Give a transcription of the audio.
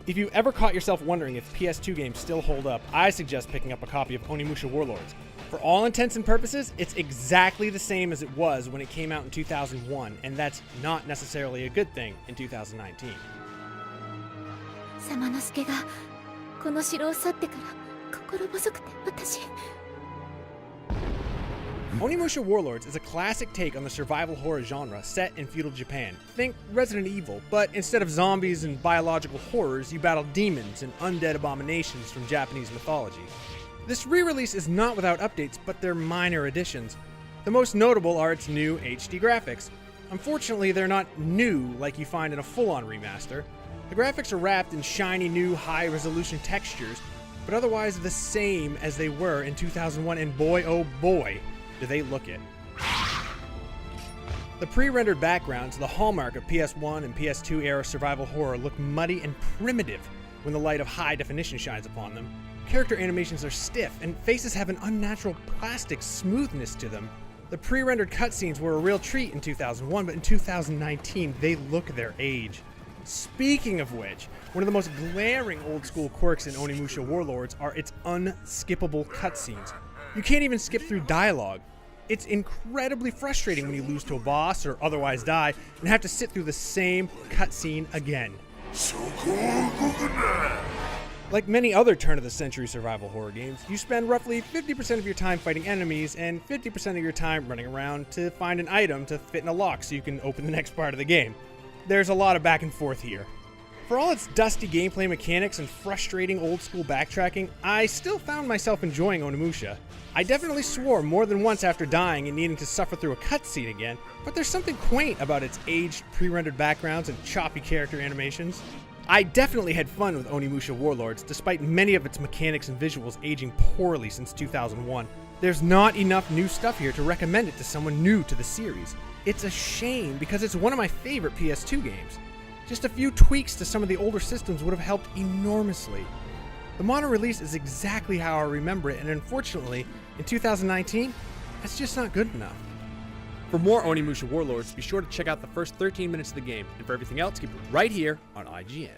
If you ever caught yourself wondering if PS2 games still hold up, I suggest picking up a copy of Onimusha-Warlords. For all intents and purposes, it's exactly the same as it was when it came out in 2001, and that's not necessarily a good thing in 2019. Onimusha-Warlords is a classic take on the survival horror genre set in feudal Japan. Think Resident Evil, but instead of zombies and biological horrors, you battle demons and undead abominations from Japanese mythology. This re-release is not without updates, but they're minor additions. The most notable are its new HD graphics. Unfortunately, they're not new like you find in a full-on remaster. The graphics are wrapped in shiny new high-resolution textures, but otherwise the same as they were in 2001, and boy oh boy, do they look it. The pre-rendered backgrounds, the hallmark of PS1 and PS2 era survival horror, look muddy and primitive when the light of high definition shines upon them. Character animations are stiff, and faces have an unnatural plastic smoothness to them. The pre-rendered cutscenes were a real treat in 2001, but in 2019, they look their age. Speaking of which, one of the most glaring old-school quirks in Onimusha-Warlords are its unskippable cutscenes. You can't even skip through dialogue. It's incredibly frustrating when you lose to a boss or otherwise die and have to sit through the same cutscene again. Like many other turn-of-the-century survival horror games, you spend roughly 50% of your time fighting enemies and 50% of your time running around to find an item to fit in a lock so you can open the next part of the game. There's a lot of back and forth here. For all its dusty gameplay mechanics and frustrating old-school backtracking, I still found myself enjoying Onimusha. I definitely swore more than once after dying and needing to suffer through a cutscene again, but there's something quaint about its aged, pre-rendered backgrounds and choppy character animations. I definitely had fun with Onimusha-Warlords, despite many of its mechanics and visuals aging poorly since 2001. There's not enough new stuff here to recommend it to someone new to the series. It's a shame because it's one of my favorite PS2 games. Just a few tweaks to some of the older systems would have helped enormously. The modern release is exactly how I remember it, and unfortunately, in 2019, that's just not good enough. For more Onimusha-Warlords, be sure to check out the first 13 minutes of the game, and for everything else, keep it right here on IGN.